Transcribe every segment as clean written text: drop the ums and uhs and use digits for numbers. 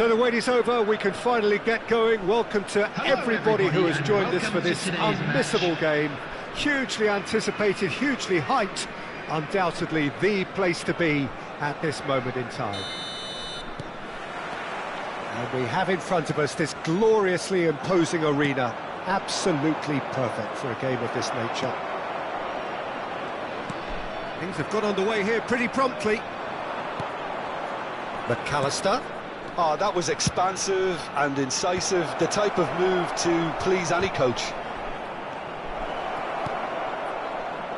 So the wait is over, we can finally get going. Welcome to everybody who has joined us for this unmissable game. Hugely anticipated, hugely hyped, undoubtedly the place to be at this moment in time. And we have in front of us this gloriously imposing arena, absolutely perfect for a game of this nature. Things have got underway here pretty promptly. McAllister. Oh, that was expansive and incisive, the type of move to please any coach.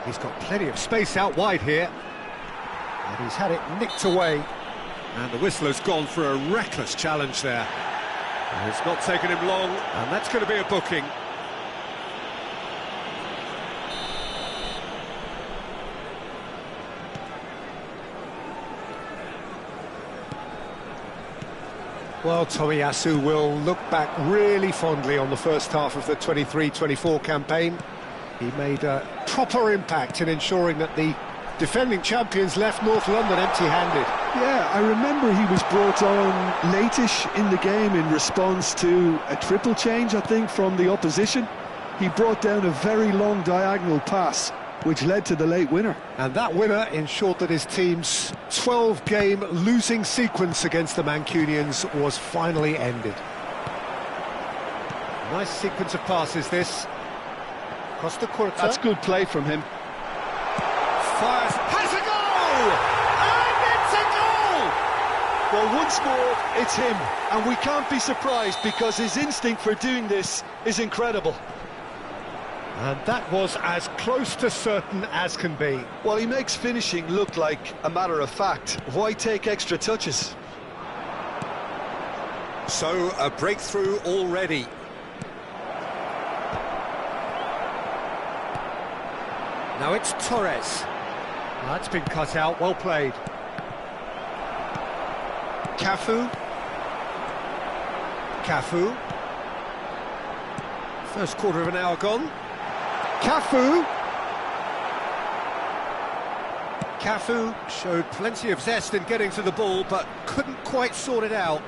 He's got plenty of space out wide here. And he's had it nicked away. And the whistle has gone for a reckless challenge there. And it's not taken him long, and that's going to be a booking. Well, Tomiyasu will look back really fondly on the first half of the 23-24 campaign. He made a proper impact in ensuring that the defending champions left North London empty-handed. Yeah, I remember he was brought on late-ish in the game in response to a triple change, I think, from the opposition. He brought down a very long diagonal pass, which led to the late winner. And that winner ensured that his team's 12-game losing sequence against the Mancunians was finally ended. Nice sequence of passes, this. Costa Curta. That's good play from him. Fires, has a goal! And it's a goal! Well, once more, it's him. And we can't be surprised because his instinct for doing this is incredible. And that was as close to certain as can be. Well, he makes finishing look like a matter of fact. Why take extra touches? So, a breakthrough already. Now it's Torres. That's been cut out, well played. Cafu. First quarter of an hour gone. Cafu showed plenty of zest in getting to the ball, but couldn't quite sort it out.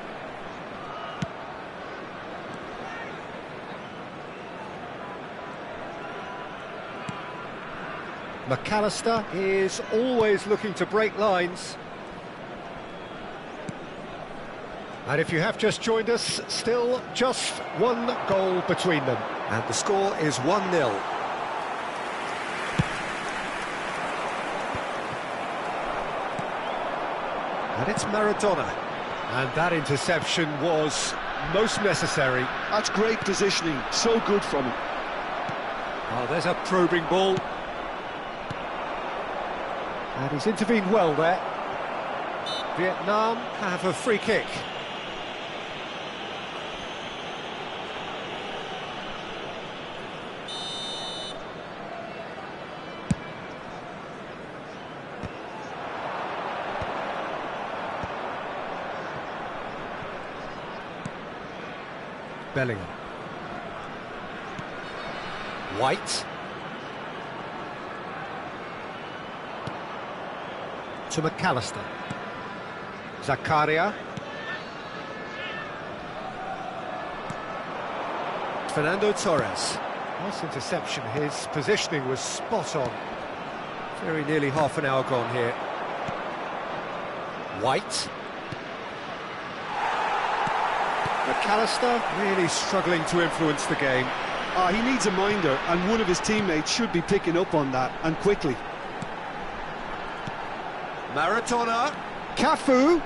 McAllister is always looking to break lines. And if you have just joined us, still just one goal between them. And the score is 1-0. And it's Maradona. And that interception was most necessary. That's great positioning, so good from him. Oh, there's a probing ball. And he's intervened well there. Vietnam have a free kick. Bellingham. White. To McAllister. Zakaria. Fernando Torres. Nice interception, his positioning was spot on. Very nearly half an hour gone here. White. McAllister really struggling to influence the game. He needs a minder, and one of his teammates should be picking up on that, and quickly. Maradona. Cafu.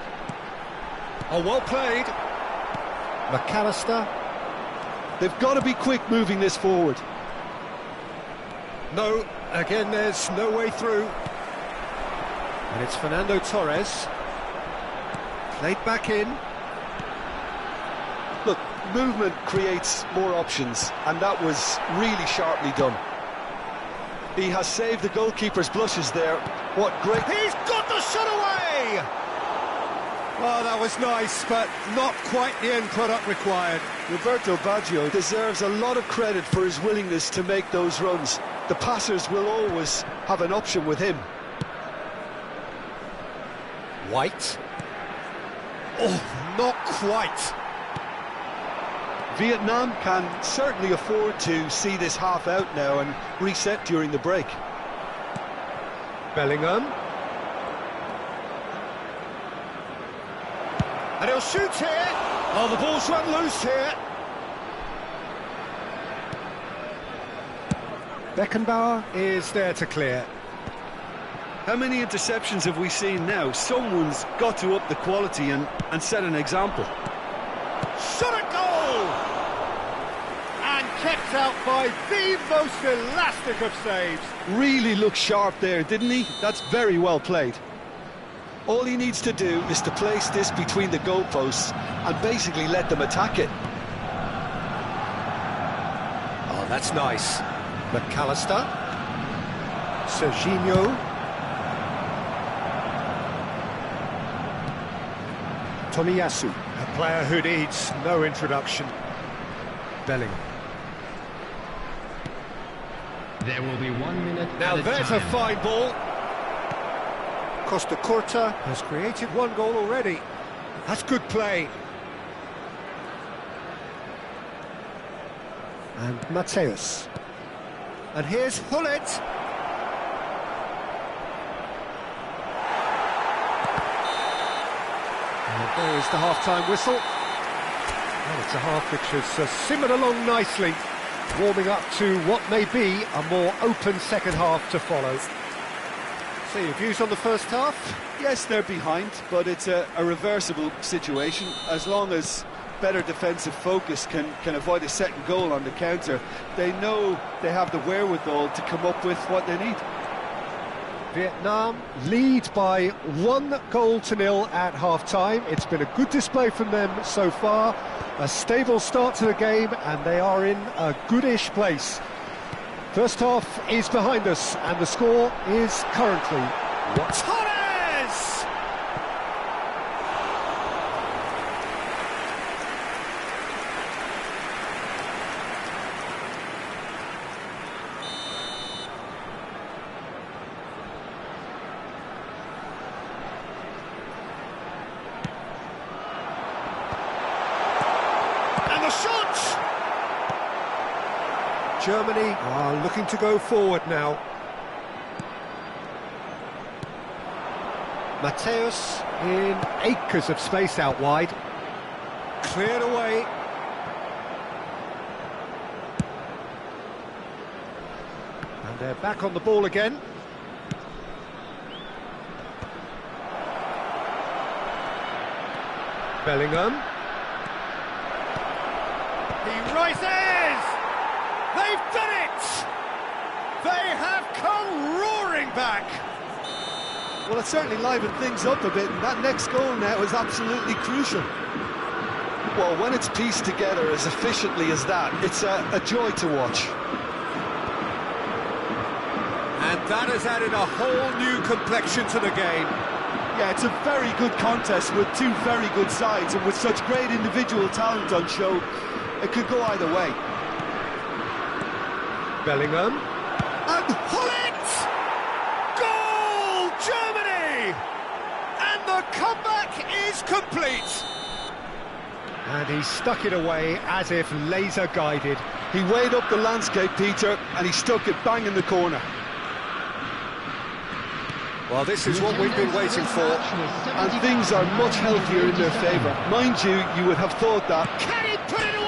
Oh, well played. McAllister. They've got to be quick moving this forward. No, again there's no way through. And it's Fernando Torres. Played back in. Look, movement creates more options, and that was really sharply done. He has saved the goalkeeper's blushes there. What great... He's got the shot away! Oh, that was nice, but not quite the end product required. Roberto Baggio deserves a lot of credit for his willingness to make those runs. The passers will always have an option with him. White. Oh, not quite. Vietnam can certainly afford to see this half out now and reset during the break. Bellingham. And he'll shoot here. Oh, the ball's run loose here. Beckenbauer is there to clear. How many interceptions have we seen now? Someone's got to up the quality and set an example. Shot at goal! And kept out by the most elastic of saves. Really looked sharp there, didn't he? That's very well played. All he needs to do is to place this between the goalposts and basically let them attack it. Oh, that's nice. McAllister. Serginho. Tomiyasu, a player who needs no introduction. Bellingham. There will be 1 minute. Now there's a fine ball. Costa Curta has created one goal already. That's good play. And Mateus. And here's Hullet. And there is the half-time whistle. Well, it's a half which has simmered along nicely, warming up to what may be a more open second half to follow. So your views on the first half? Yes, they're behind, but it's a reversible situation. As long as better defensive focus can avoid a second goal on the counter, they know they have the wherewithal to come up with what they need. Vietnam lead by 1-0 at half-time. It's been a good display from them so far. A stable start to the game, and they are in a goodish place. First half is behind us, and the score is currently Torres! And the shot! Germany are looking to go forward now. Mateus in acres of space out wide. Cleared away. And they're back on the ball again. Bellingham. He rises! They've done it! They have come roaring back! Well, it certainly livened things up a bit, and that next goal now is absolutely crucial. Well, when it's pieced together as efficiently as that, it's a joy to watch. And that has added a whole new complexion to the game. Yeah, it's a very good contest with two very good sides, and with such great individual talent on show, it could go either way. Bellingham. And Hullet! Goal, Germany! And the comeback is complete. And he stuck it away as if laser-guided. He weighed up the landscape, Peter, and he stuck it bang in the corner. Well, this is what we've been waiting for. And things are much healthier in their favour. Mind you, you would have thought that. Can he put it away?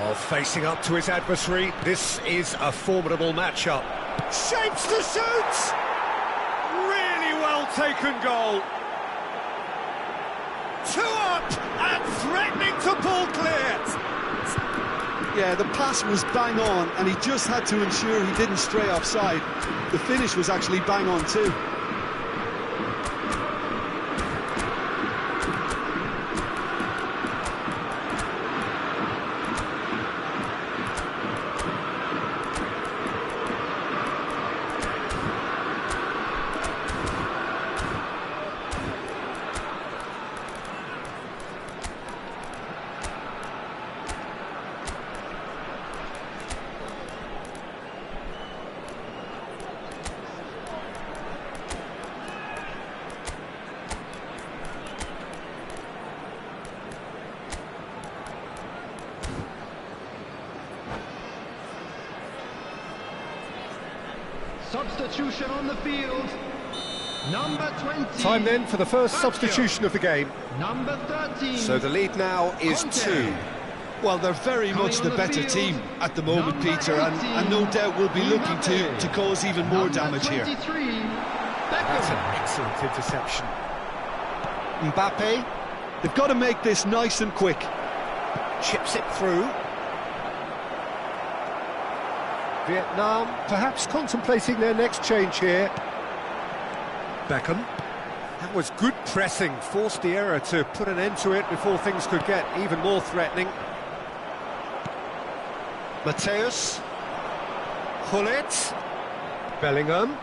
Well, facing up to his adversary, this is a formidable matchup. Shapes to shoot! Really well taken goal. 2 up and threatening to pull clear. Yeah, the pass was bang on, and he just had to ensure he didn't stray offside. The finish was actually bang on too. substitution on the field. Number 20. Time then for the first substitution of the game. Number 13. So the lead now is Conte. 2. Well, they're very much the better team at the moment, Peter, and no doubt will be looking to cause even more damage here. That's an excellent interception. Mbappe They've got to make this nice and quick. chips it through. Vietnam perhaps contemplating their next change here. Beckham. That was good pressing, forced the error to put an end to it before things could get even more threatening. Mateus. Hullet. Bellingham.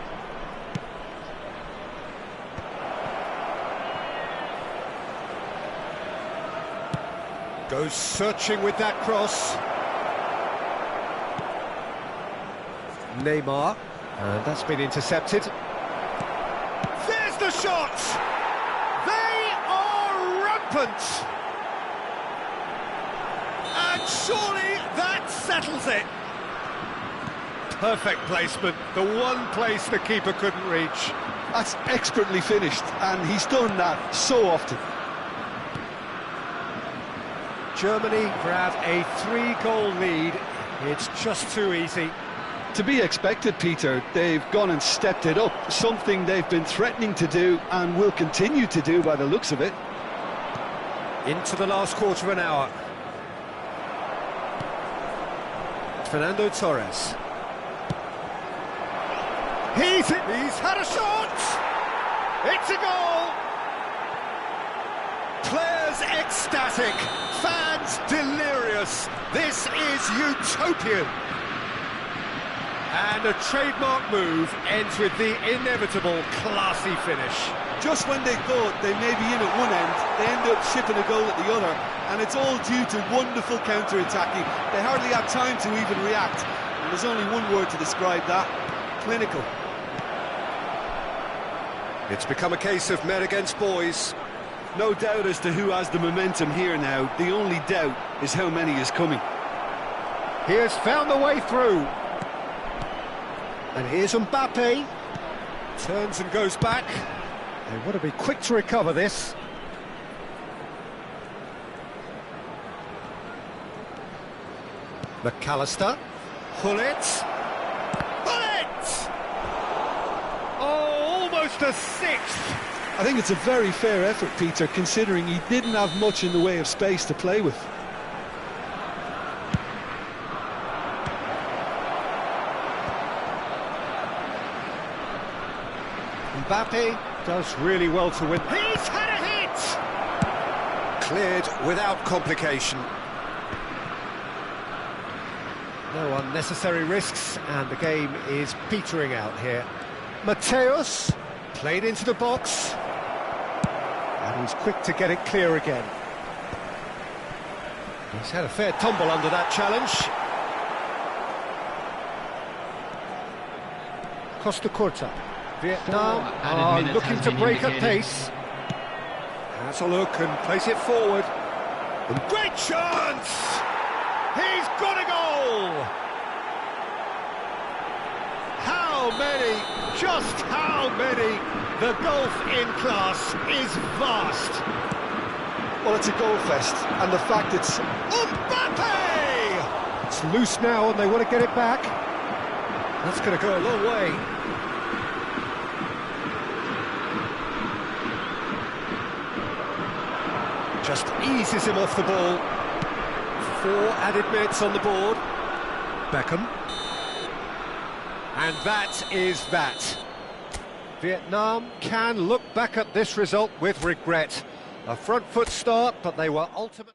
Goes searching with that cross. Neymar. And that's been intercepted. There's the shot! They are rampant! And surely that settles it. Perfect placement, the one place the keeper couldn't reach. That's expertly finished, and he's done that so often. Germany grab a 3-goal lead. It's just too easy. To be expected, Peter. They've gone and stepped it up, something they've been threatening to do and will continue to do by the looks of it. Into the last quarter of an hour. Fernando Torres. He's had a shot! It's a goal! Players ecstatic, fans delirious. This is utopian. And a trademark move ends with the inevitable classy finish. Just when they thought they may be in at one end, they end up shipping a goal at the other, and it's all due to wonderful counter-attacking. They hardly had time to even react, and there's only one word to describe that: clinical. It's become a case of men against boys. No doubt as to who has the momentum here now. The only doubt is how many is coming. He has found the way through. And here's Mbappe. Turns and goes back. They want to be quick to recover this. McAllister. Hullet. Hullet! Oh, almost a sixth. I think it's a very fair effort, Peter, considering he didn't have much in the way of space to play with. Mbappe does really well to win. He's had a hit! Cleared without complication. No unnecessary risks, and the game is petering out here. Mateus played into the box. And he's quick to get it clear again. He's had a fair tumble under that challenge. Costa Curta. Vietnam are looking to break at pace. Has a look and plays it forward. And great chance! He's got a goal! How many? Just how many? The gulf in class is vast. Well, it's a goal fest, and the fact it's... Mbappe! It's loose now and they want to get it back. That's going to go a long way. Just eases him off the ball. 4 added minutes on the board. Beckham. And that is that. Vietnam can look back at this result with regret. A front foot start, but they were ultimately...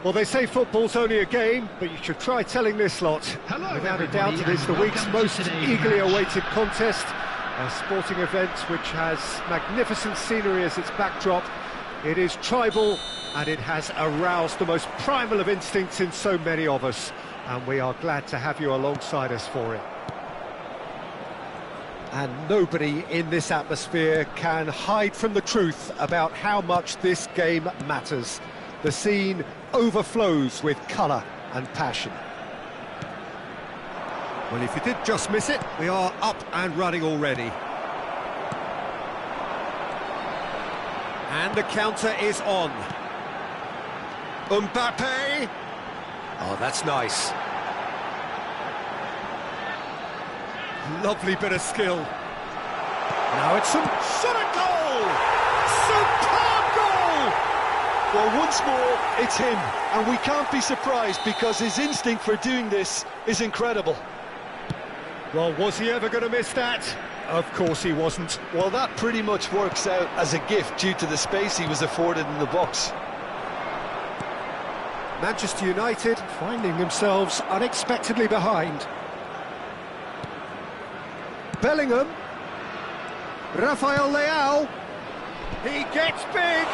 Well, they say football's only a game, but you should try telling this lot. Hello, Without a doubt, everybody, it is the and week's welcome to most today's eagerly match. awaited contest. A sporting event which has magnificent scenery as its backdrop. It is tribal, and it has aroused the most primal of instincts in so many of us. And we are glad to have you alongside us for it. And nobody in this atmosphere can hide from the truth about how much this game matters. The scene overflows with colour and passion. Well, if you did just miss it, we are up and running already. And the counter is on. Mbappe! Oh, that's nice. Lovely bit of skill. Now it's some shot at goal! Superb goal! Well, once more, it's him, and we can't be surprised because his instinct for doing this is incredible. Well, was he ever going to miss that? Of course he wasn't. Well, that pretty much works out as a gift due to the space he was afforded in the box. Manchester United finding themselves unexpectedly behind. Bellingham. Rafael Leao. He gets big.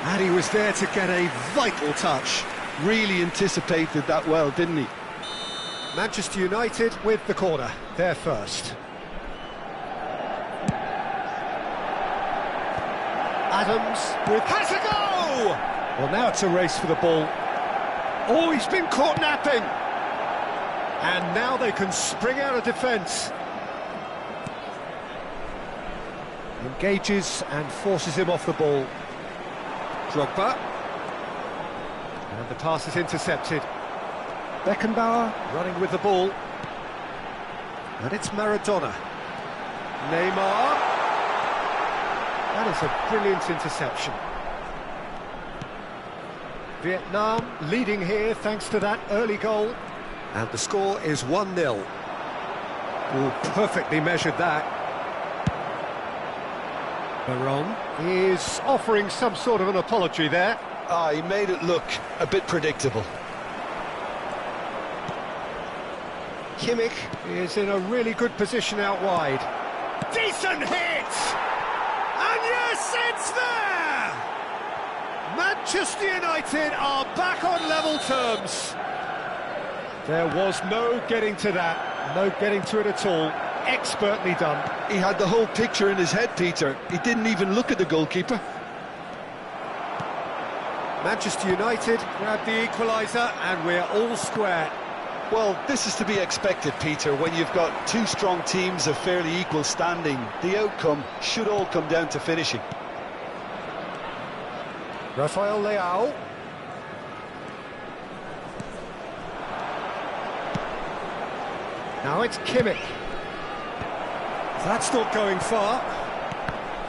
And he was there to get a vital touch. Really anticipated that well, didn't he? Manchester United with the corner, their first. Adams with has a go! Well, now it's a race for the ball. Oh, he's been caught napping! And now they can spring out of defence. Engages and forces him off the ball. Drogba. And the pass is intercepted. Beckenbauer running with the ball. And it's Maradona. Neymar. That is a brilliant interception. Vietnam leading here thanks to that early goal. And the score is 1-0. Oh, perfectly measured that. Baron is offering some sort of an apology there. He made it look a bit predictable. Kimmich is in a really good position out wide. Decent hit! And yes, it's there! Manchester United are back on level terms. There was no getting to that, no getting to it at all. Expertly done. He had the whole picture in his head, Peter. He didn't even look at the goalkeeper. Manchester United grab the equaliser and we're all square. Well, this is to be expected, Peter. When you've got two strong teams of fairly equal standing, the outcome should all come down to finishing. Rafael Leao. Now it's Kimmich. That's not going far.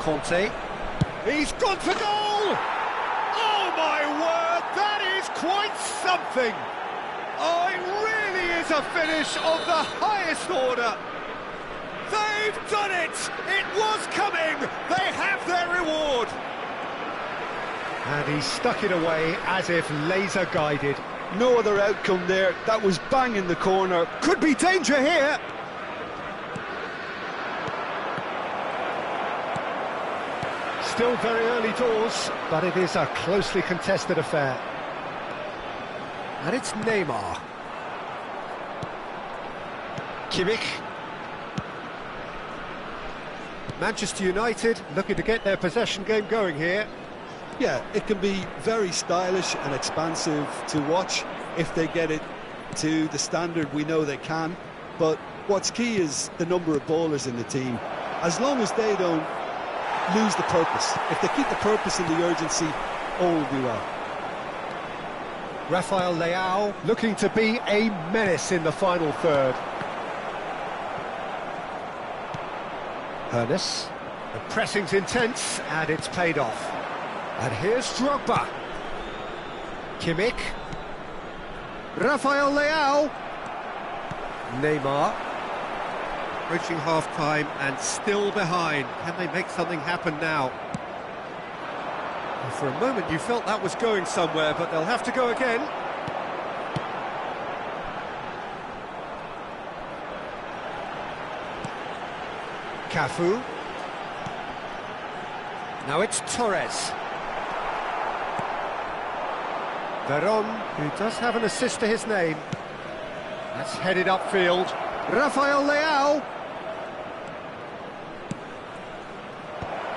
Conte. He's gone for goal! Oh my word, that is quite something! Oh, it really is a finish of the highest order. They've done it! It was coming! They have their reward! And he stuck it away as if laser guided. No other outcome there. That was bang in the corner. Could be danger here! Still very early doors, but it is a closely contested affair. And it's Neymar. Kimmich. Manchester United looking to get their possession game going here. Yeah, it can be very stylish and expansive to watch if they get it to the standard we know they can. But what's key is the number of ballers in the team. As long as they don't lose the purpose, if they keep the purpose and the urgency, all will be well. Rafael Leao looking to be a menace in the final third. Hernes. The pressing's intense and it's paid off. And here's Drogba. Kimmich. Rafael Leao. Neymar. Approaching half-time and still behind. Can they make something happen now? For a moment you felt that was going somewhere, but they'll have to go again. Cafu. Now it's Torres. Veron, who does have an assist to his name. That's headed upfield. Rafael Leao.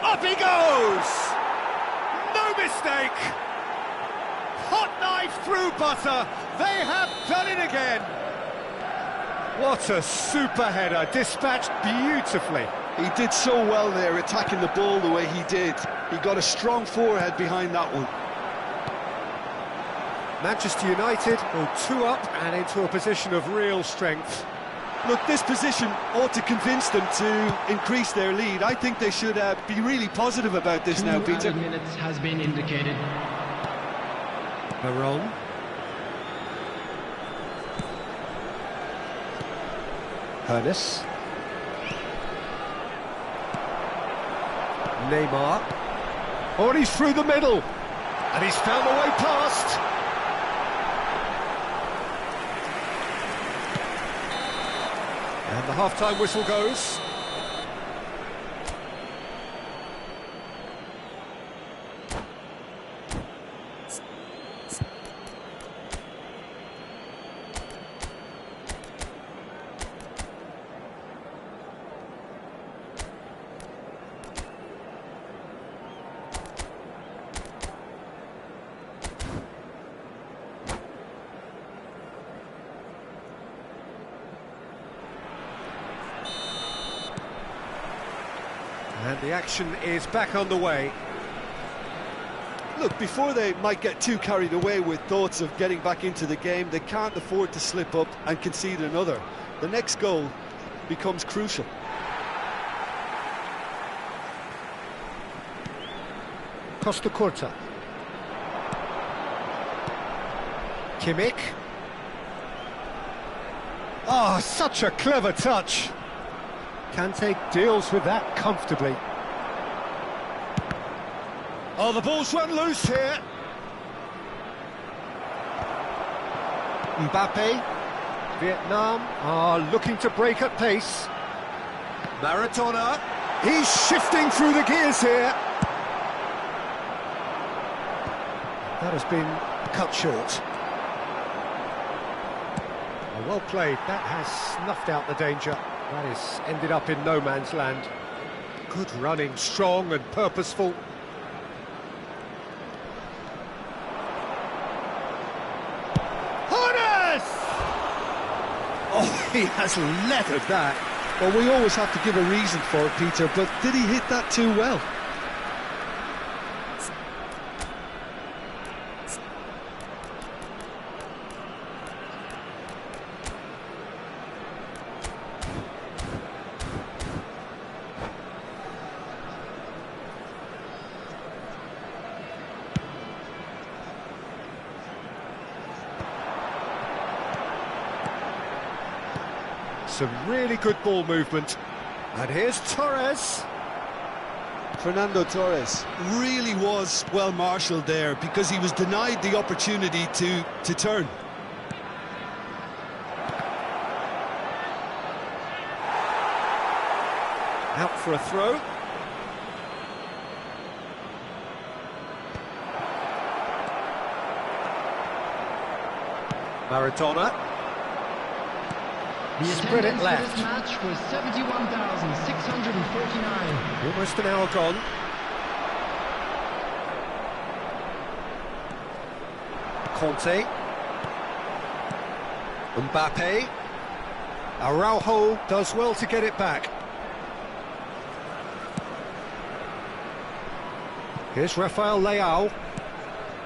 Up he goes! No mistake! Hot knife through butter. They have done it again. What a super header, dispatched beautifully. He did so well there, attacking the ball the way he did. He got a strong forehead behind that one. Manchester United go 2 up and into a position of real strength. Look, this position ought to convince them to increase their lead. I think they should be really positive about this now, Peter. 2 minutes has been indicated. Veron. Hernes. Neymar. Oh, and he's through the middle. And he's found the way past. And the half-time whistle goes. And the action is back on the way. Look, before they might get too carried away with thoughts of getting back into the game, they can't afford to slip up and concede another. The next goal becomes crucial. Costa Curta. Kimmich. Oh, such a clever touch. Kante deals with that comfortably. Oh, the ball's run loose here. Mbappe. Vietnam are looking to break at pace. Maradona. He's shifting through the gears here. That has been cut short. Well played. That has snuffed out the danger. That has ended up in no man's land. Good running, strong and purposeful. Hornes! Oh, he has leathered that. Well, we always have to give a reason for it, Peter, but did he hit that too well? Some really good ball movement. And here's Torres. Fernando Torres really was well marshalled there because he was denied the opportunity to turn. Out for a throw. Maradona. The Spread it attendance left. for this match was 71,649. Almost an hour gone. Conte. Mbappe. Araujo does well to get it back. Here's Rafael Leao.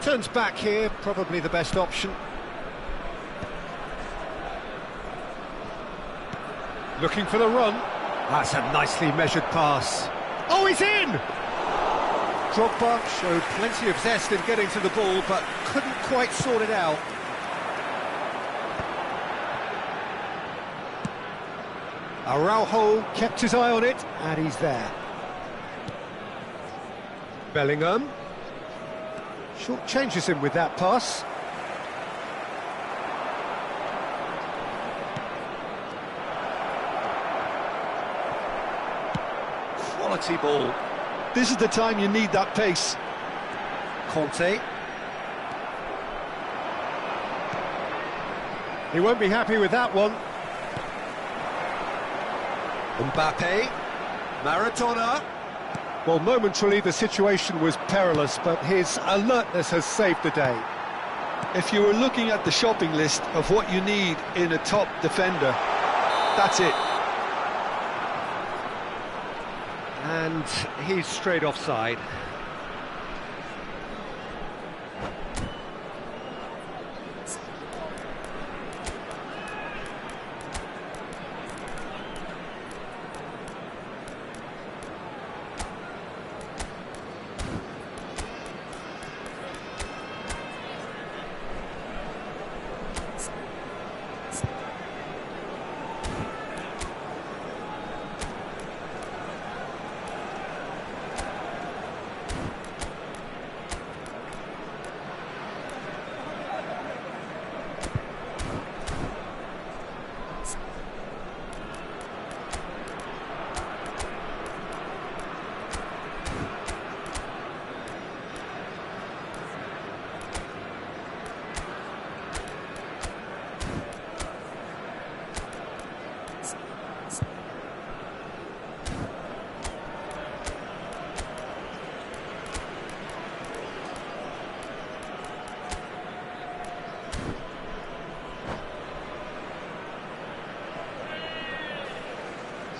Turns back here, probably the best option. Looking for the run. That's a nicely measured pass. Oh, he's in! Drogba showed plenty of zest in getting to the ball, but couldn't quite sort it out. Araujo kept his eye on it, and he's there. Bellingham. Short changes him with that pass. Quality ball. This is the time you need that pace. Conte. He won't be happy with that one. Mbappe. Maradona. Well, momentarily the situation was perilous, but his alertness has saved the day. If you were looking at the shopping list of what you need in a top defender, that's it. And he's straight offside.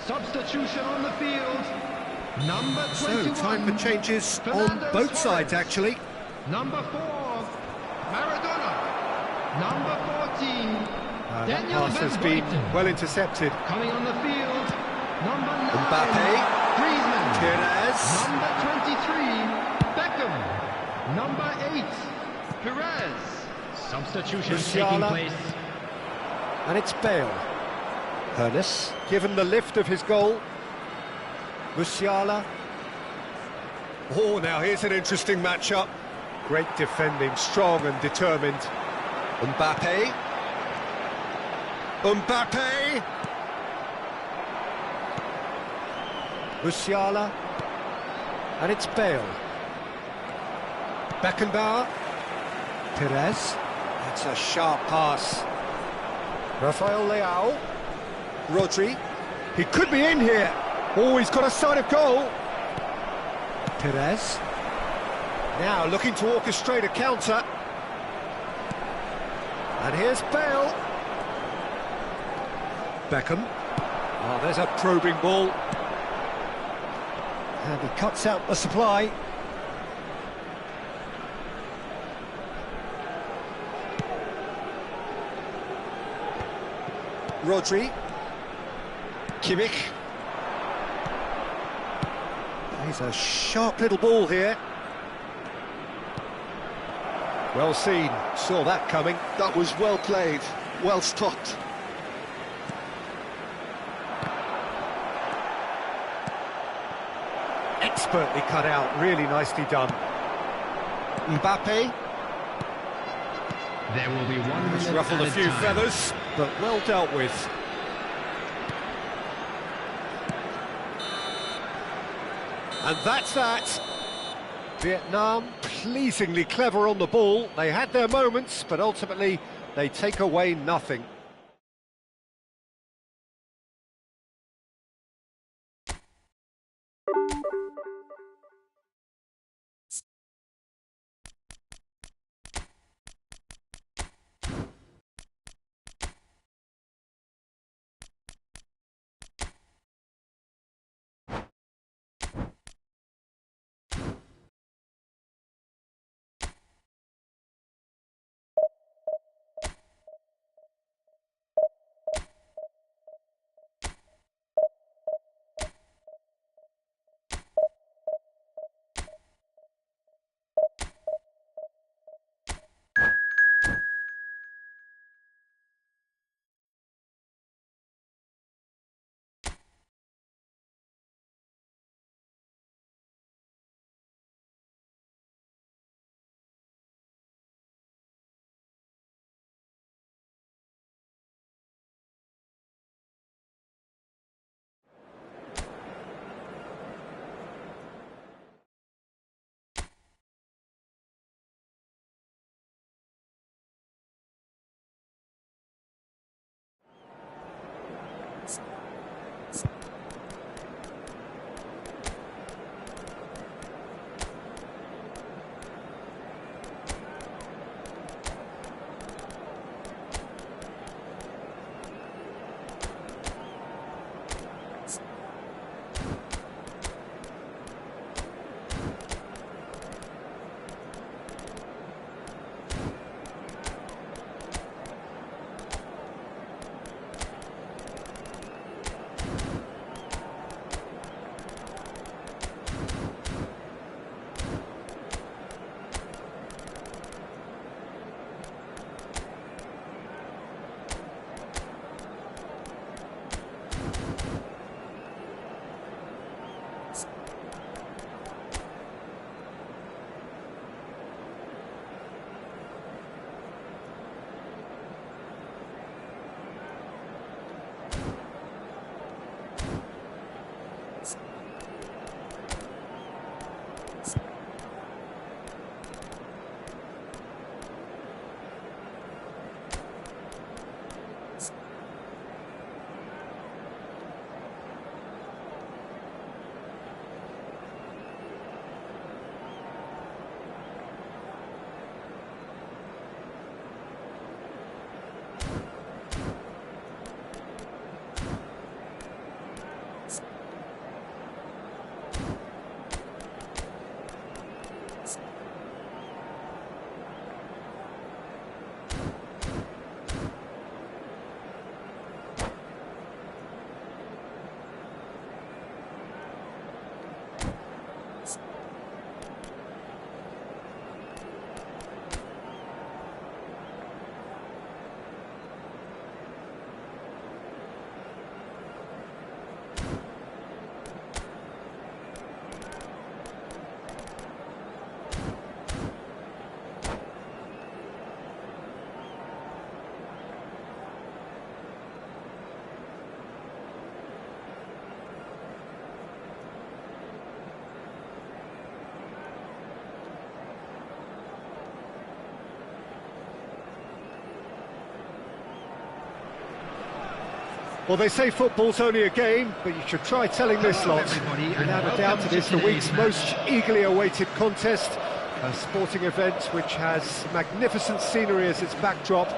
Substitution on the field. Number 21. So, time for changes on both sides, actually. Number 4, Maradona. Number 14, That Daniel pass has Van been Buiten. well intercepted. Coming on the field, number 9, Mbappe. Griezmann. Perez. Number 23, Beckham. Number 8, Perez. Substitution taking Musiala. place. And it's Bale. Ernest, given the lift of his goal. Musiala. Oh, now here's an interesting matchup. Great defending, strong and determined. Mbappe. Mbappe! Musiala. And it's Bale. Beckenbauer. Perez. That's a sharp pass. Rafael Leao. Rodri. He could be in here. Oh, he's got a sight of goal. Perez. Now looking to orchestrate a counter. And here's Bale. Beckham. Oh, there's a probing ball. And he cuts out the supply. Rodri. Kimmich. He's a sharp little ball here. Well seen, saw that coming. That was well played, well stopped. Expertly cut out, really nicely done. Mbappe. There will be 1 He's minute ruffled a added few time. feathers, but well dealt with. And that's that. Vietnam pleasingly clever on the ball. They had their moments, but ultimately they take away nothing. Well, they say football's only a game, but you should try telling this lot. Without a doubt, it is the week's most eagerly awaited contest, a sporting event which has magnificent scenery as its backdrop.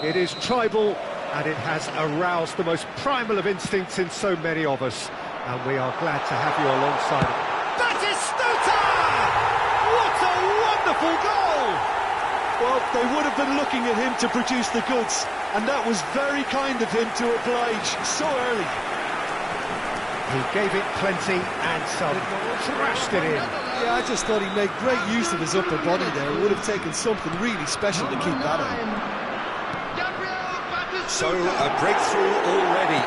It is tribal, and it has aroused the most primal of instincts in so many of us, and we are glad to have you alongside it. Batistuta! What a wonderful goal! Well, they would have been looking at him to produce the goods, and that was very kind of him to oblige so early. He gave it plenty and some, thrashed it in. Yeah, I just thought he made great use of his upper body there. It would have taken something really special to keep that out. So, a breakthrough already.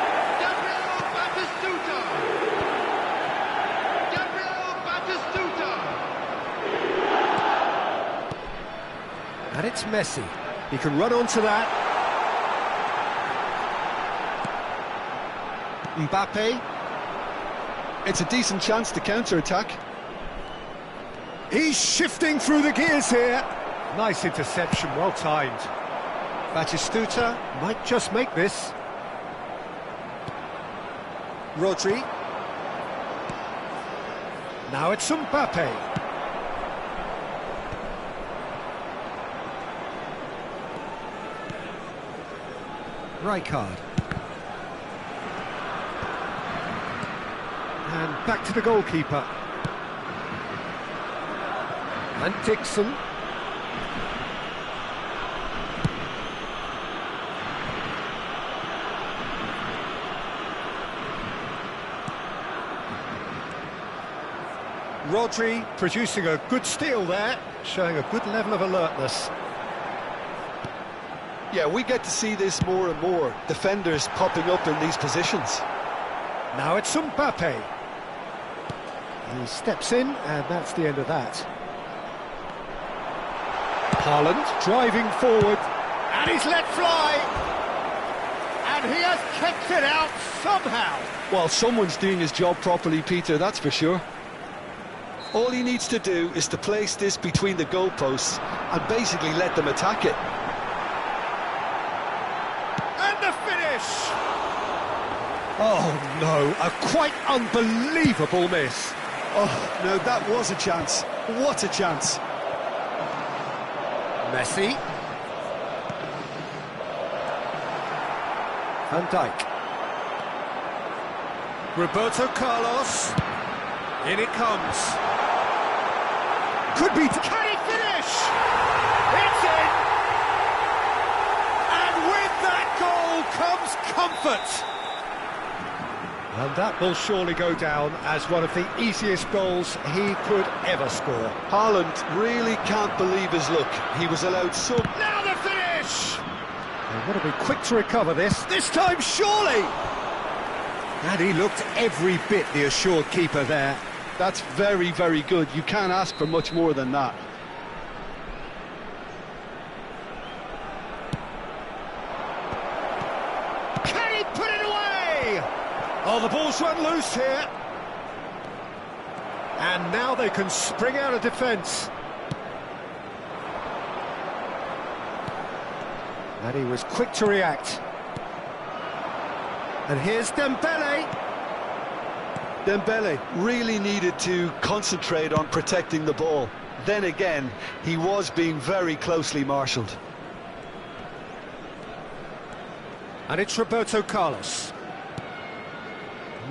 And it's Messi. He can run onto that. Mbappe. It's a decent chance to counter-attack. He's shifting through the gears here. Nice interception, well timed. Batistuta might just make this. Rodri. Now it's Mbappe. Rijkaard. And back to the goalkeeper. And Dixon. Rodri producing a good steal there, showing a good level of alertness. Yeah, we get to see this more and more. Defenders popping up in these positions. Now it's Mbappe. He steps in, and that's the end of that. Haaland driving forward, and he's let fly. And he has kept it out somehow. Well, someone's doing his job properly, Peter, that's for sure. All he needs to do is to place this between the goalposts and basically let them attack it. And the finish! Oh no, a quite unbelievable miss. Oh, no, that was a chance. What a chance. Messi. Van Dijk. Roberto Carlos. In it comes. Could be... Can he finish? It's in! And with that goal comes comfort. And that will surely go down as one of the easiest goals he could ever score. Haaland really can't believe his luck. He was allowed some... Now the finish! They've got to be quick to recover this time surely! And he looked every bit the assured keeper there. That's very, very good. You can't ask for much more than that. Can he put it away? Oh, the ball's run loose here. And now they can spring out of defence. And he was quick to react. And here's Dembele. Dembele really needed to concentrate on protecting the ball. Then again, he was being very closely marshalled. And it's Roberto Carlos.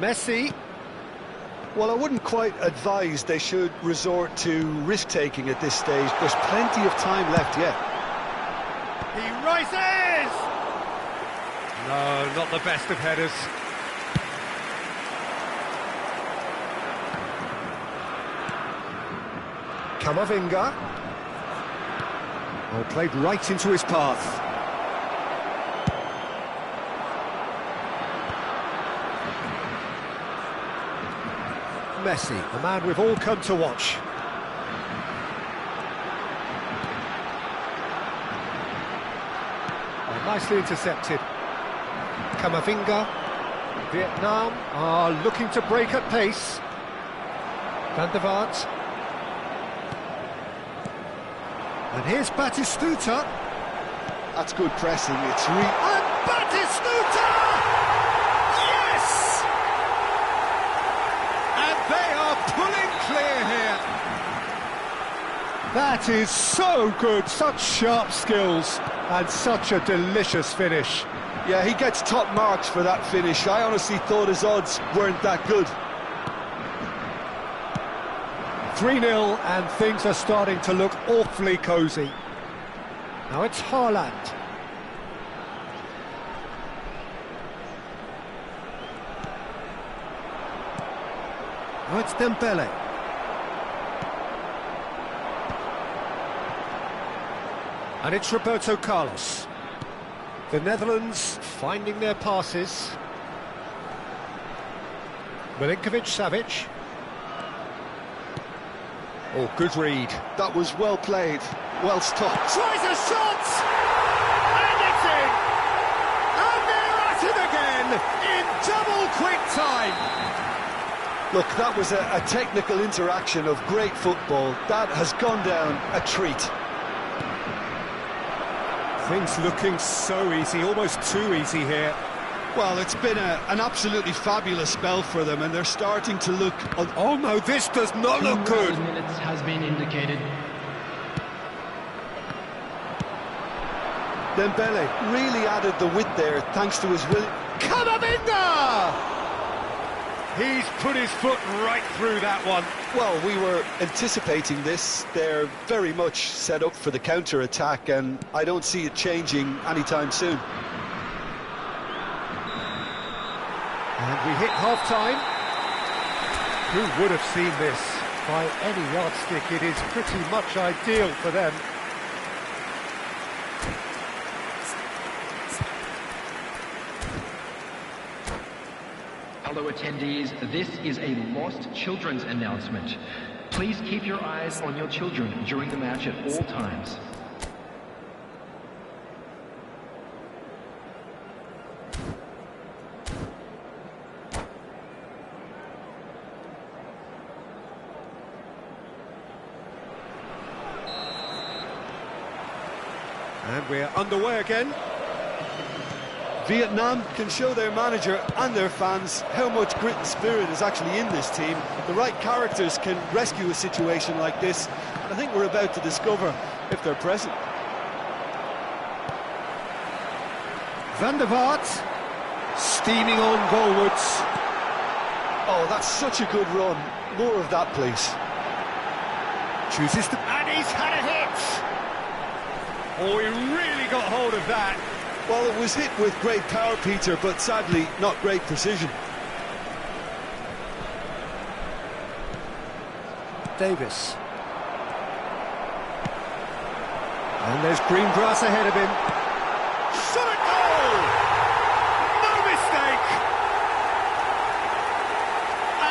Messi. Well, I wouldn't quite advise they should resort to risk-taking at this stage. There's plenty of time left yet. He rises! No, not the best of headers. Camavinga. Oh, played right into his path. Messi, the man we've all come to watch. Oh, nicely intercepted. Camavinga. Vietnam are looking to break at pace. Van der Vaart. And here's Batistuta. That's good pressing. It's And Batistuta! That is so good, such sharp skills, and such a delicious finish. Yeah, he gets top marks for that finish. I honestly thought his odds weren't that good. 3-0, and things are starting to look awfully cosy. Now it's Haaland. Now it's Dembele. And it's Roberto Carlos. The Netherlands finding their passes. Milinkovic-Savic. Oh, good read. That was well played, well stopped. Tries a shot! And it's in! And they're at it again in double quick time! Look, that was a technical interaction of great football. That has gone down a treat. Things looking so easy, almost too easy here. Well, it's been an absolutely fabulous spell for them, and they're starting to look... Oh no, this does not look good. 2 minutes has been indicated. Dembele really added the width there, thanks to his will. Camavinga! He's put his foot right through that one. Well, we were anticipating this. They're very much set up for the counter-attack, and I don't see it changing anytime soon. And we hit half-time. Who would have seen this? By any yardstick, it is pretty much ideal for them. Hello attendees, this is a Lost Children's announcement. Please keep your eyes on your children during the match at all times. And we're underway again. Vietnam can show their manager and their fans how much grit and spirit is actually in this team. The right characters can rescue a situation like this, and I think we're about to discover if they're present. Van der Vaart, steaming on goalwards. Oh, that's such a good run. More of that, please. Chooses to... And he's had a hit! Oh, he really got hold of that. Well, it was hit with great power, Peter, but sadly not great precision. Davis. And there's green grass ahead of him. Shot at goal! No mistake!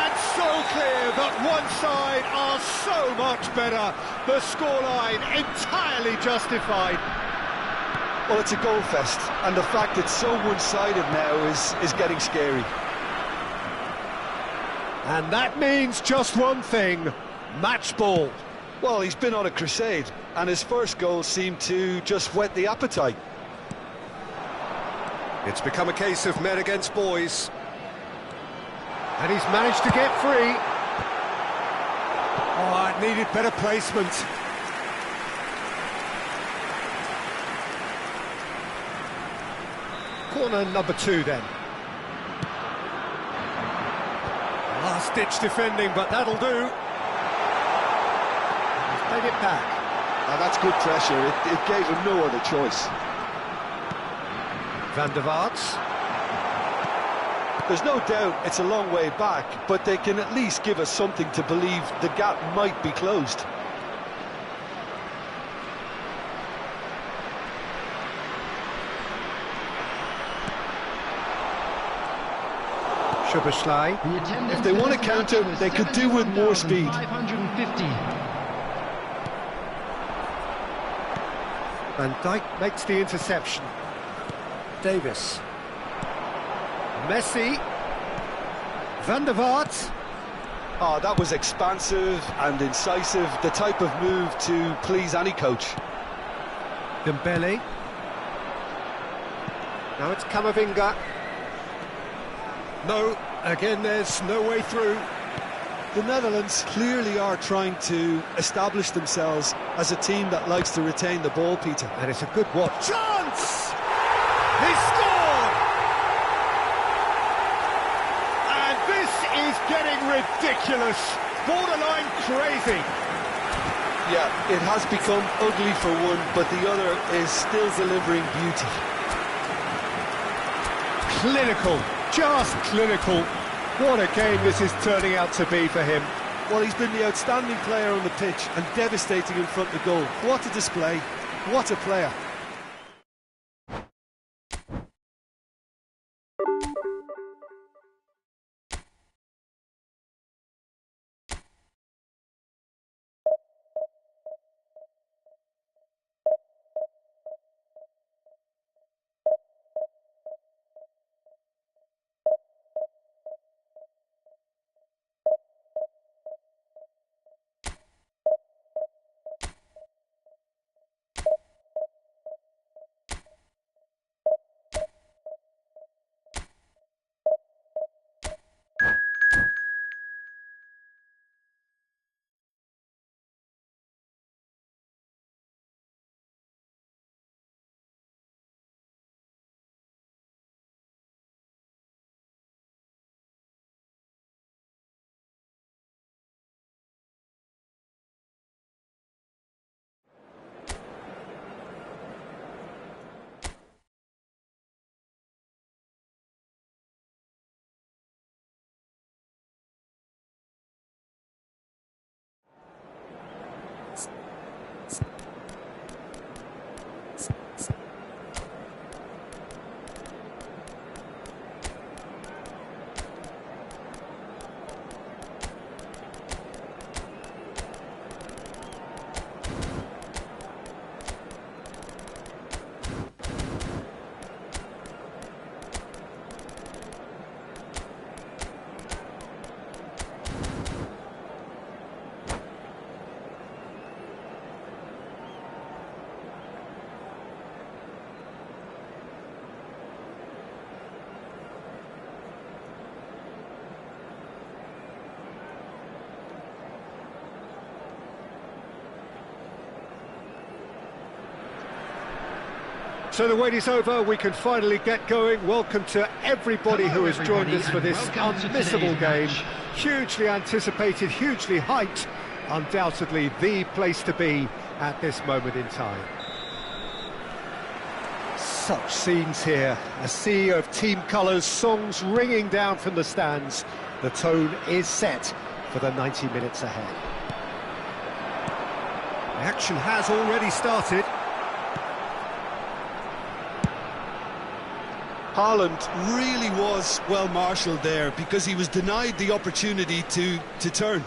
And so clear that one side are so much better. The scoreline entirely justified. Well, it's a goal fest, and the fact it's so one-sided now is getting scary. And that means just one thing, match ball. Well, he's been on a crusade, and his first goal seemed to just whet the appetite. It's become a case of men against boys. And he's managed to get free. Oh, it needed better placement. Corner number 2 then. Last-ditch defending, but that'll do. He's played it back. That's good pressure. It gave him no other choice. Van der Vaart. There's no doubt it's a long way back, but they can at least give us something to believe the gap might be closed. Szoboszlai. If they want to counter, they could do with more speed. 550. Van Dijk makes the interception. Davis. Messi. Van der Vaart. Oh, that was expansive and incisive, the type of move to please any coach. Dembele. Now it's Camavinga. No, again there's no way through. The Netherlands clearly are trying to establish themselves as a team that likes to retain the ball, Peter. And it's a good watch. Chance! He scored! And this is getting ridiculous. Borderline crazy. Yeah, it has become ugly for one, but the other is still delivering beauty. Clinical, just clinical. What a game this is turning out to be for him. Well, he's been the outstanding player on the pitch and devastating in front of the goal. What a display, what a player. So the wait is over, we can finally get going. Welcome to everybody who has joined us for this unmissable game. Hugely anticipated, hugely hyped, undoubtedly the place to be at this moment in time. Such scenes here, a sea of team colours, songs ringing down from the stands. The tone is set for the 90 minutes ahead. The action has already started. Haaland really was well marshalled there because he was denied the opportunity to turn.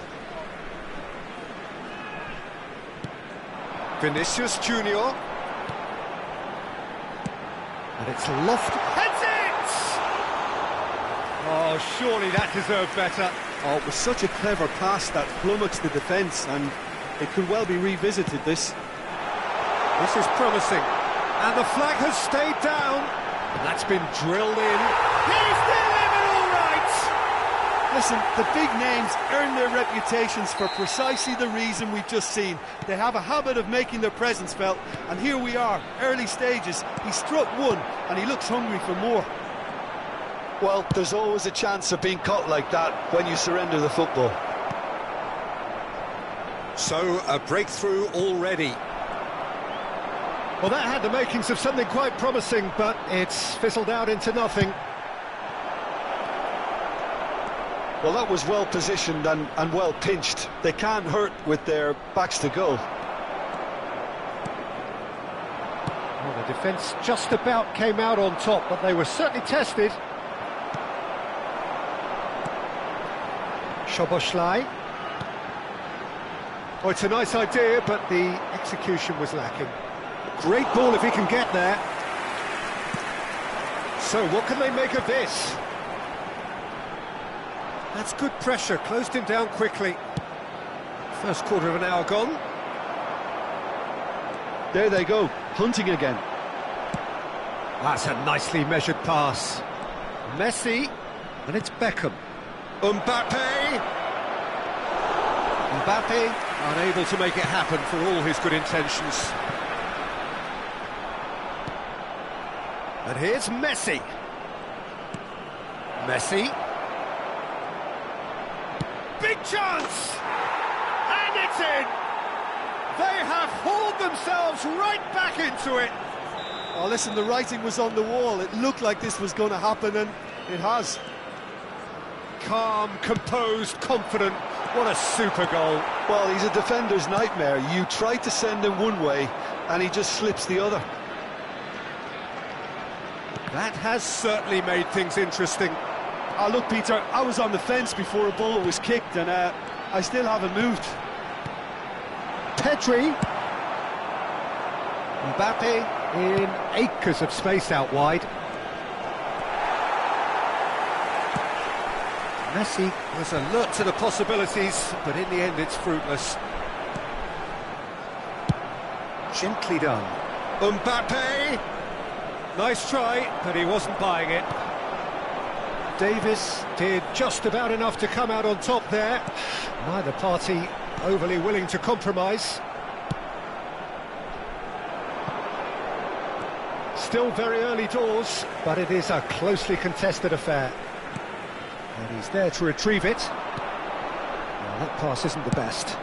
Vinicius Junior. And it's Loft. Heads it! Oh, surely that deserved better. Oh, it was such a clever pass that flummoxed the defence, and it could well be revisited, this. This is promising. And the flag has stayed down. And that's been drilled in. He's delivered all right! Listen, the big names earn their reputations for precisely the reason we've just seen. They have a habit of making their presence felt, and here we are, early stages. He struck one, and he looks hungry for more. Well, there's always a chance of being caught like that when you surrender the football. So, a breakthrough already. Well, that had the makings of something quite promising, but it's fizzled out into nothing. Well, that was well positioned and well pinched. They can't hurt with their backs to goal. Well, the defence just about came out on top, but they were certainly tested. Szoboszlai. Oh, it's a nice idea, but the execution was lacking. Great ball if he can get there. So what can they make of this? That's good pressure, closed him down quickly. First quarter of an hour gone. There they go, hunting again. That's a nicely measured pass. Messi, and it's Beckham. Mbappe! Mbappe unable to make it happen for all his good intentions. And here's Messi. Messi. Big chance! And it's in! They have hauled themselves right back into it. Oh, listen, the writing was on the wall. It looked like this was going to happen, and it has. Calm, composed, confident. What a super goal. Well, he's a defender's nightmare. You try to send him one way, and he just slips the other. That has certainly made things interesting. Oh, look, Peter, I was on the fence before a ball was kicked, and I still haven't moved. Pedri. Mbappe in acres of space out wide. Messi was alert to the possibilities, but in the end it's fruitless. Gently done. Mbappe! Nice try, but he wasn't buying it. Davis did just about enough to come out on top there. Neither party overly willing to compromise. Still very early doors, but it is a closely contested affair. And he's there to retrieve it. Well, that pass isn't the best.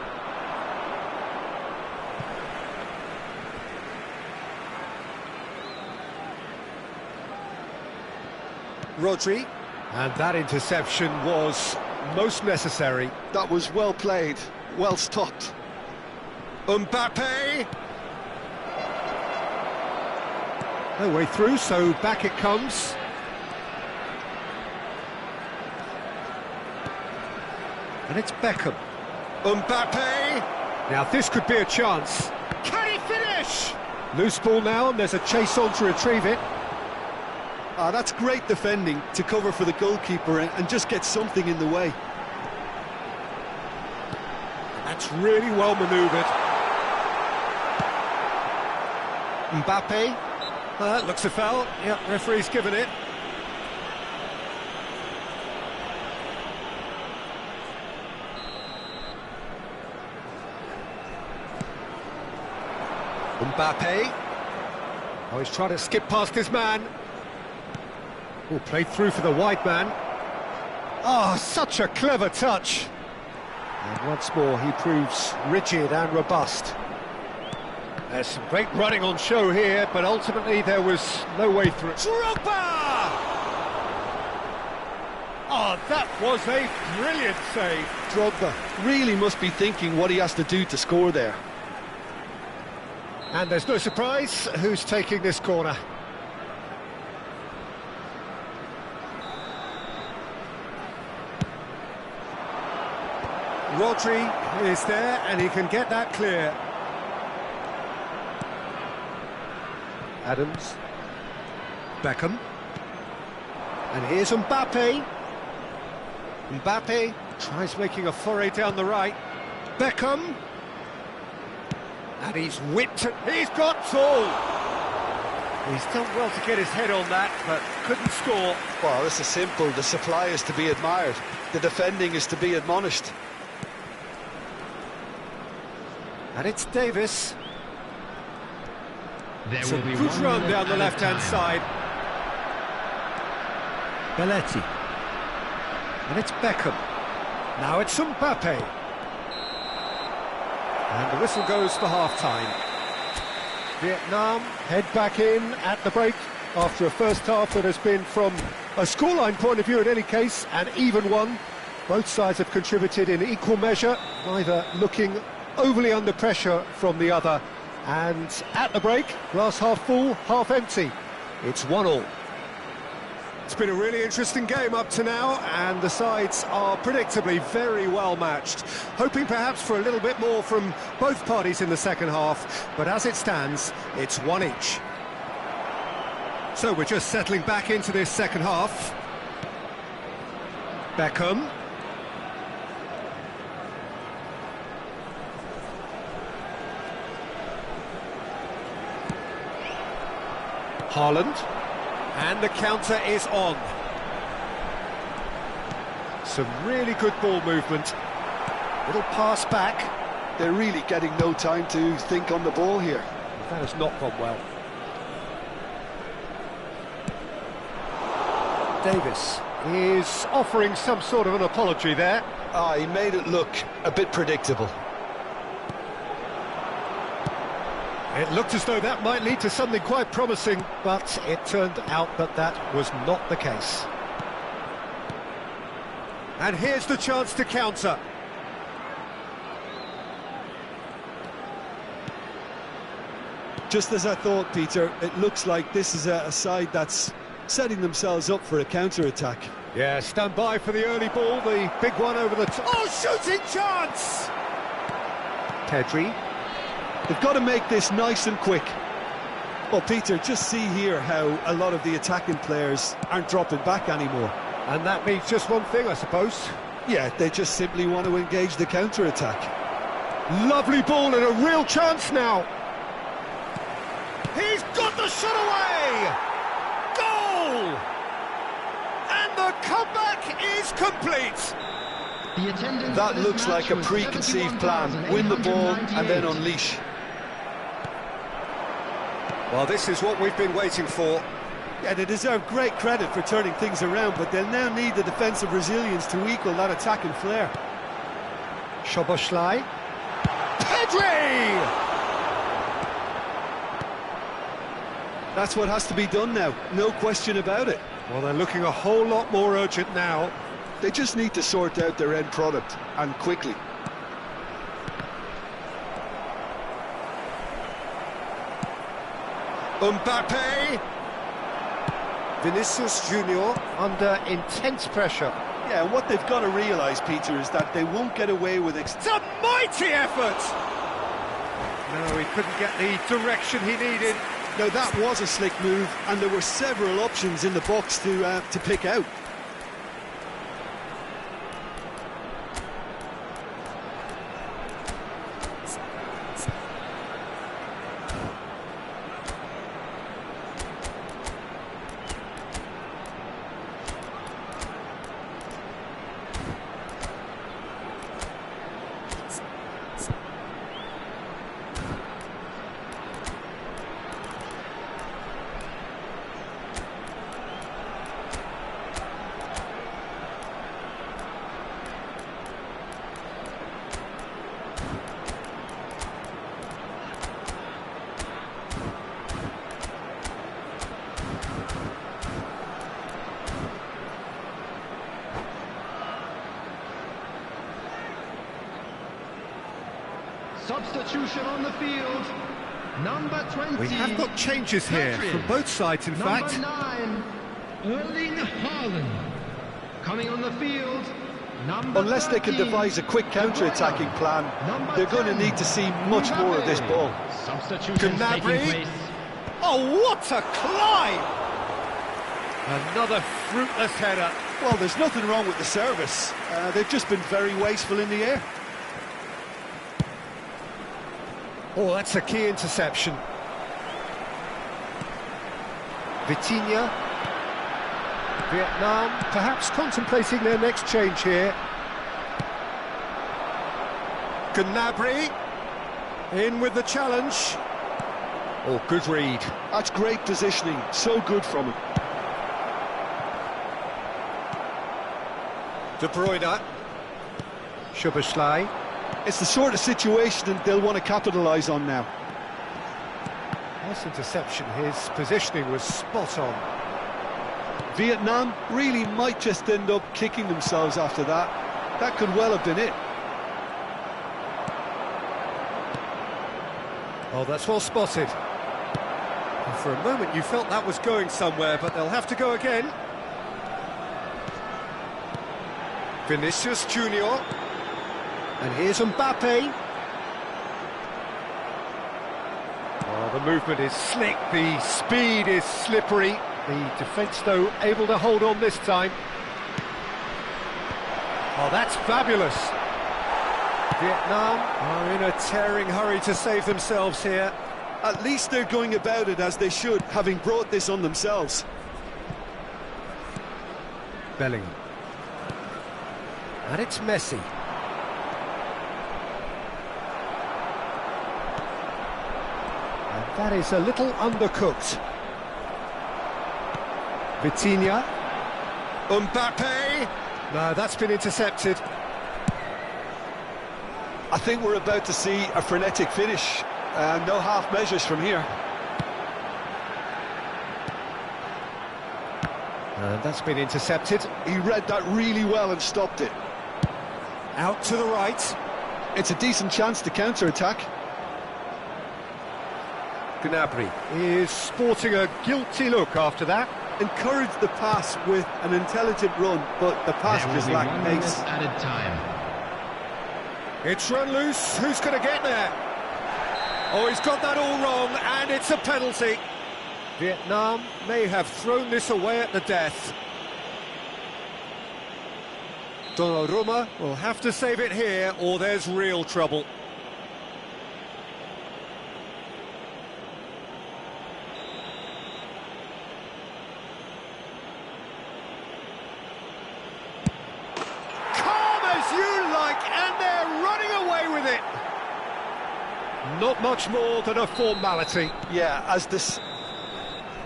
Rodri, and that interception was most necessary. That was well played, well stopped. Mbappe! No way through, so back it comes. And it's Beckham. Mbappe! Now this could be a chance. Can he finish? Loose ball now, and there's a chase on to retrieve it. Ah, that's great defending to cover for the goalkeeper and just get something in the way. That's really well manoeuvred. Mbappe. Looks a foul. Yeah, referee's given it. Mbappe. Oh, he's trying to skip past his man. Oh, played through for the wide man. Oh, such a clever touch. And once more, he proves rigid and robust. There's some great running on show here, but ultimately there was no way through. Drogba! Oh, that was a brilliant save. Drogba really must be thinking what he has to do to score there. And there's no surprise who's taking this corner. Rodri is there, and he can get that clear. Adams. Beckham. And here's Mbappe. Mbappe tries making a foray down the right. Beckham. And he's whipped it. He's got all. He's done well to get his head on that, but couldn't score. Well, this is simple. The supply is to be admired. The defending is to be admonished. And it's Davis. There It's will a be good 1 run minute down the at a left-hand time. side. Belletti. And it's Beckham. Now it's Mbappe. And the whistle goes for half-time. Vietnam head back in at the break after a first half that has been, from a scoreline point of view in any case, an even one. Both sides have contributed in equal measure, neither looking overly under pressure from the other. And at the break, glass half full, half empty. It's 1-1. It's been a really interesting game up to now, and the sides are predictably very well matched. Hoping perhaps for a little bit more from both parties in the second half, but as it stands, it's 1 each. So we're just settling back into this second half. Beckham. Haaland. And the counter is on. Some really good ball movement. Little pass back. They're really getting no time to think on the ball here. That has not gone well. Davis is offering some sort of an apology there. He made it look a bit predictable. It looked as though that might lead to something quite promising, but it turned out that that was not the case. And here's the chance to counter. Just as I thought, Peter, it looks like this is a side that's setting themselves up for a counter-attack. Yeah, stand by for the early ball, the big one over the top. Oh, shooting chance! Pedri. They've got to make this nice and quick. Well, Peter, just see here how a lot of the attacking players aren't dropping back anymore. And that means just one thing, I suppose. Yeah, they just simply want to engage the counter-attack. Lovely ball and a real chance now. He's got the shot away! Goal! And the comeback is complete. That looks like a preconceived plan. Win the ball and then unleash. Well, this is what we've been waiting for. Yeah, they deserve great credit for turning things around, but they'll now need the defensive resilience to equal that attacking flair. Szoboszlai. Pedri! That's what has to be done now, no question about it. Well, they're looking a whole lot more urgent now. They just need to sort out their end product, and quickly. Mbappe. Vinicius Junior under intense pressure. Yeah, and what they've got to realise, Peter, is that they won't get away with It's a mighty effort! No, he couldn't get the direction he needed. No, that was a slick move, and there were several options in the box to pick out. Substitution on the field. Number 20. We have got changes here from both sides, in fact. Number 9, Erling Haaland. Coming on the field, number Unless they can 13, devise a quick counter-attacking plan, they're going to need to see much more of this ball. Substitution taking place. Oh, what a climb! Another fruitless header. Well, there's nothing wrong with the service. They've just been very wasteful in the air. Oh, that's a key interception. Vitinha. Vietnam perhaps contemplating their next change here. Gnabry in with the challenge. Oh, good read. That's great positioning, so good from him. De Bruyne. Szoboszlai. It's the sort of situation that they'll want to capitalise on now. Nice interception, his positioning was spot on. Vietnam really might just end up kicking themselves after that. That could well have been it. Oh, that's well spotted. And for a moment you felt that was going somewhere, but they'll have to go again. Vinicius Junior. And here's Mbappe. Oh, the movement is slick, the speed is slippery. The defence, though, able to hold on this time. Oh, that's fabulous. Vietnam are in a tearing hurry to save themselves here. At least they're going about it as they should, having brought this on themselves. Bellingham. And it's Messi. That is a little undercooked. Vitinha. Mbappe. No, that's been intercepted. I think we're about to see a frenetic finish. No half measures from here. That's been intercepted. He read that really well and stopped it. Out to the right. It's a decent chance to counter-attack. Gnabry is sporting a guilty look after that. Encouraged the pass with an intelligent run, but the pass There will just be lacked 1 pace. minute added time. It's run loose. Who's going to get there? Oh, he's got that all wrong, and it's a penalty. Vietnam may have thrown this away at the death. Donnarumma will have to save it here, or there's real trouble. Calm as you like, and they're running away with it. Not much more than a formality. Yeah, as this...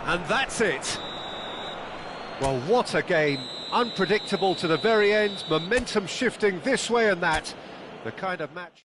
And that's it. Well, what a game. Unpredictable to the very end, momentum shifting this way and that. The kind of match...